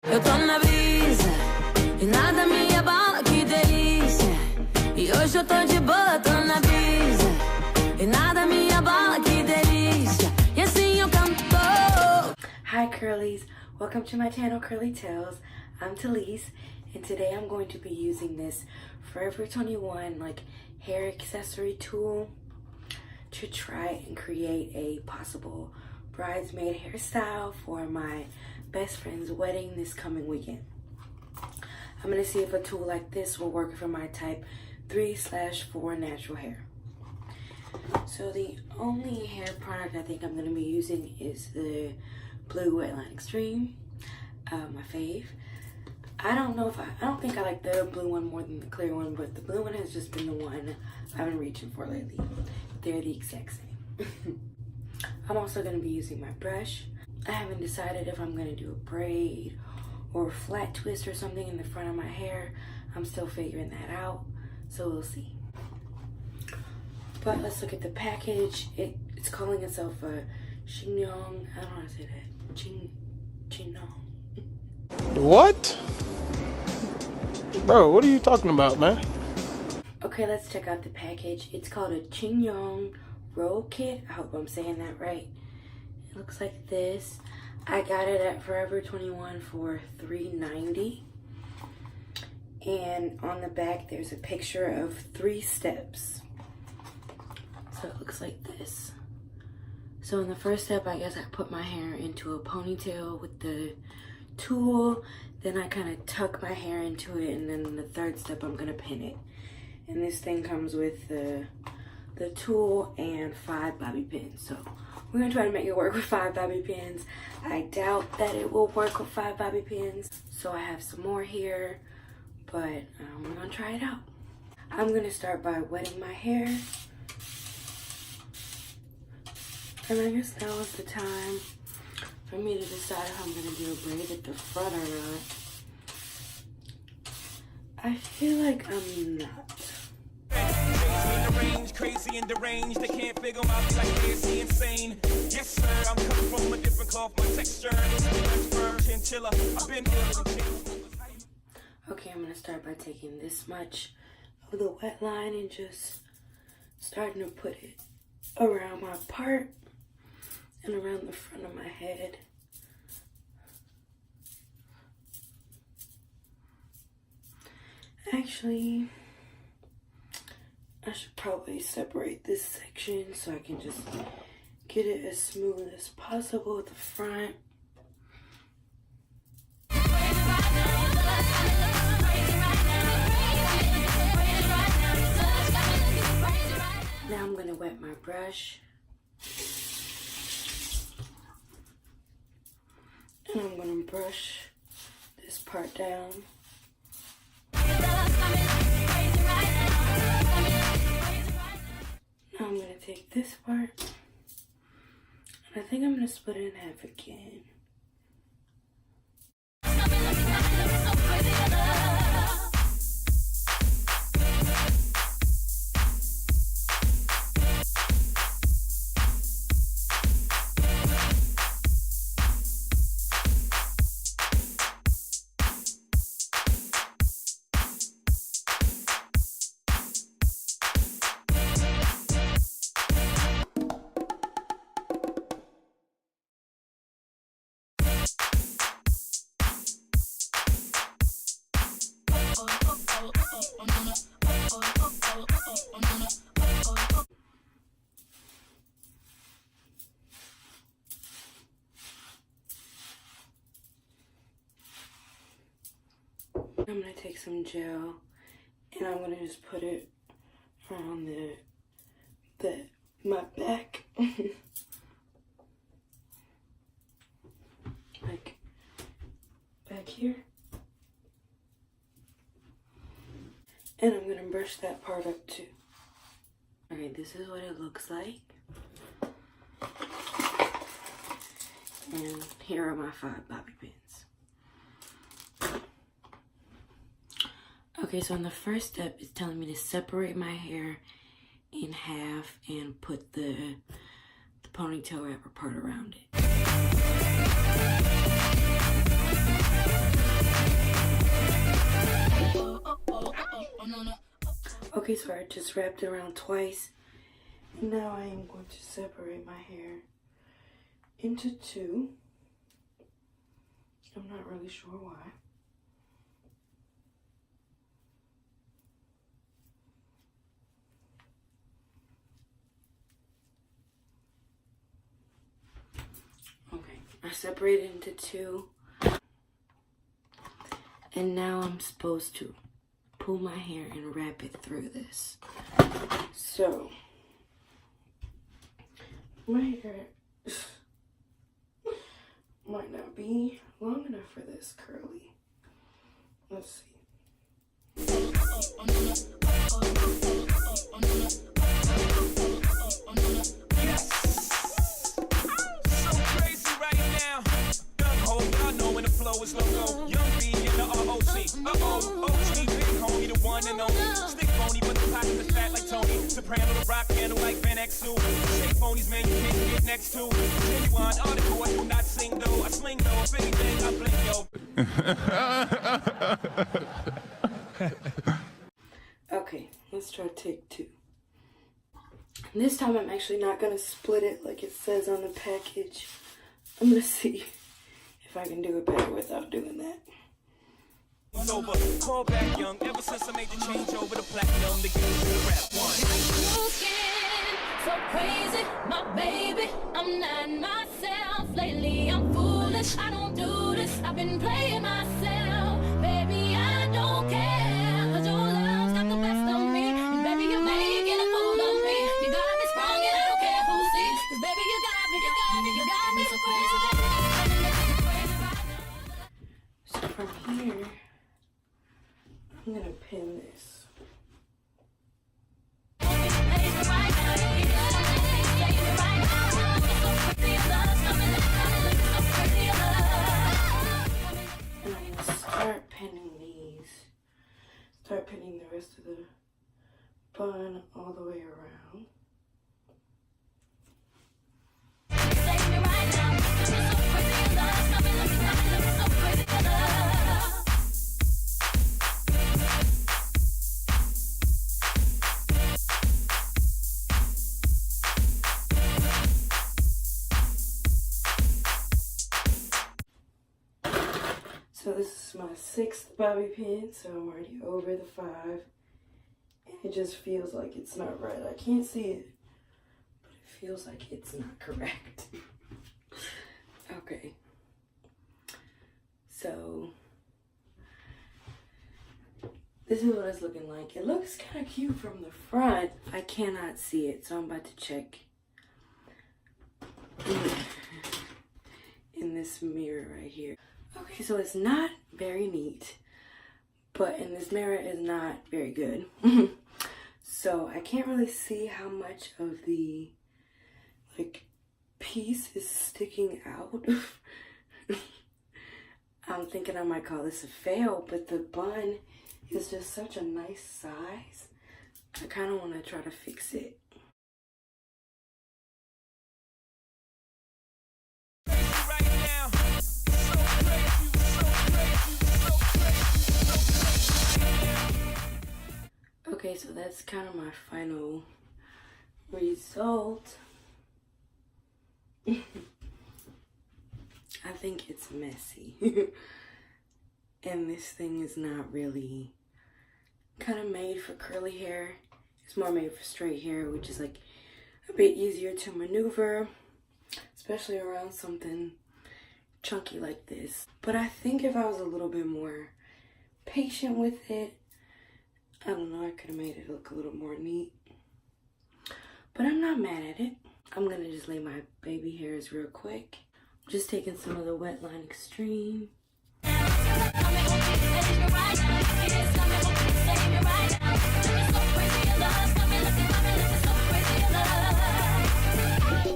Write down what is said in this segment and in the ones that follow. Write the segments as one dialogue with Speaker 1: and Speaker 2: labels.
Speaker 1: Eu tô na brisa e nada me abala, que delícia. E hoje eu tô de boa, tô na brisa e nada me abala, que delícia. E assim eu canto.
Speaker 2: Hi Curlies, welcome to my channel Curly Tales. I'm Talise and today I'm going to be using this Forever 21 hair accessory tool to try and create a possible bridesmaid hairstyle for my best friend's wedding this coming weekend. I'm going to see if a tool like this will work for my type 3/4 natural hair. So the only hair product I think I'm going to be using is the blue Wetline Xtreme, my fave. I don't think I like the blue one more than the clear one, but the blue one has just been the one I've been reaching for lately. They're the exact same. I'm also going to be using my brush. I haven't decided if I'm going to do a braid or a flat twist or something in the front of my hair. I'm still figuring that out, so we'll see. But let's look at the package. It's calling itself a Chignon, I don't know how to say that. Chignon.
Speaker 3: What? Bro, what are you talking about, man?
Speaker 2: Okay, let's check out the package. It's called a Chignon Roll Kit. I hope I'm saying that right. It looks like this. I got it at Forever 21 for $3.90. And on the back, there's a picture of 3 steps. So it looks like this. So in the first step, I guess I put my hair into a ponytail with the tool. Then I kind of tuck my hair into it. And then in the third step, I'm going to pin it. And this thing comes with the tool and 5 bobby pins. So we're going to try to make it work with 5 bobby pins. I doubt that it will work with 5 bobby pins. So I have some more here. But we're going to try it out. I'm going to start by wetting my hair. And I guess now is the time for me to decide if I'm going to do a braid at the front or not. I feel like I'm not.
Speaker 4: Crazy and deranged, they can't figure out like it's insane. Yes sir, I'm coming from a different cloth, my texture is firm chinchilla. I've been
Speaker 2: Okay, I'm gonna start by taking this much of the wet line and just starting to put it around my part and around the front of my head. Actually, I should probably separate this section so I can just get it as smooth as possible at the front. Now I'm gonna wet my brush. And I'm gonna brush this part down. Now I'm going to take this part, and I think I'm going to split it in half again. I'm going to take some gel and I'm going to just put it around my back. Like back here. And I'm going to brush that part up too. Alright, this is what it looks like. And here are my 5 bobby pins. Okay, so in the first step, it's telling me to separate my hair in half and put the ponytail wrapper part around it. Okay, so I just wrapped it around twice. Now I am going to separate my hair into two. I'm not really sure why. Okay, I separated into two. And now I'm supposed to pull my hair and wrap it through this. So, my hair might not be long enough for this curly. Let's see.
Speaker 4: Is logo, young B in the ROC. OG, big homie, the one and only. Stick phony, but the pocket is fat like Tony. Soprano, the rock handle like Van Exel. Shake phonies, man, you can't get next to. Genuine article, I do not sing though. I sling though, if anything, I blink yo.
Speaker 2: Okay, let's try take two. This time I'm actually not gonna split it like it says on the package. I'm gonna see if I can do it better without doing that.
Speaker 4: Over, call back young. Ever since I made the change over the platinum, the game to the rap one.
Speaker 1: So crazy, my baby. I'm not myself. Lately I'm foolish. I don't do this. I've been playing myself. Baby, I don't care. 'Cause your love's got the best of me. And baby, you're making a fool of me. You got me sprung and I don't care who sees. 'Cause baby, you got me so crazy, baby.
Speaker 2: From here, I'm gonna pin this. And I'm gonna start pinning these. Start pinning the rest of the bun all the way around. So this is my 6th bobby pin, so I'm already over the 5. And it just feels like it's not right. I can't see it, but it feels like it's not correct. Okay. So this is what it's looking like. It looks kind of cute from the front. I cannot see it, so I'm about to check in this mirror right here. Okay, so it's not very neat, but in this mirror is not very good. So I can't really see how much of the piece is sticking out. I'm thinking I might call this a fail, but the bun is just such a nice size. I kind of want to try to fix it. Okay, so that's kind of my final result. I think it's messy. And this thing is not really kind of made for curly hair. It's more made for straight hair, which is like a bit easier to maneuver, especially around something chunky like this. But I think if I was a little bit more patient with it, I don't know, I could have made it look a little more neat. But I'm not mad at it. I'm gonna just lay my baby hairs real quick. Just taking some of the Wetline Xtreme.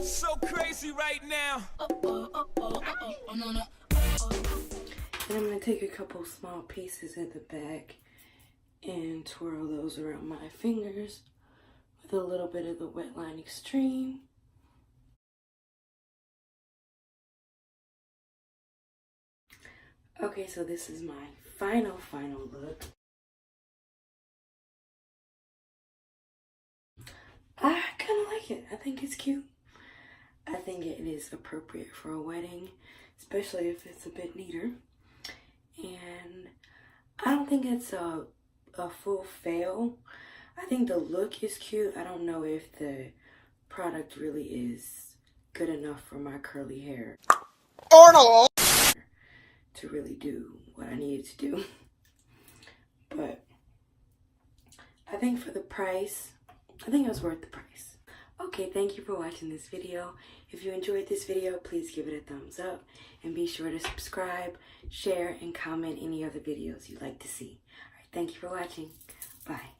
Speaker 4: So crazy right now.
Speaker 2: And I'm gonna take a couple small pieces at the back and twirl those around my fingers with a little bit of the Wetline Xtreme. Okay, so this is my final look. I kind of like it. I think it's cute. I think it is appropriate for a wedding, especially if it's a bit neater. And I don't think it's a full fail. I think the look is cute. I don't know if the product really is good enough for my curly hair to really do what I needed to do. But I think for the price, I think it was worth the price. Okay, thank you for watching this video. If you enjoyed this video, please give it a thumbs up and be sure to subscribe, share, and comment any other videos you'd like to see. All right, thank you for watching. Bye.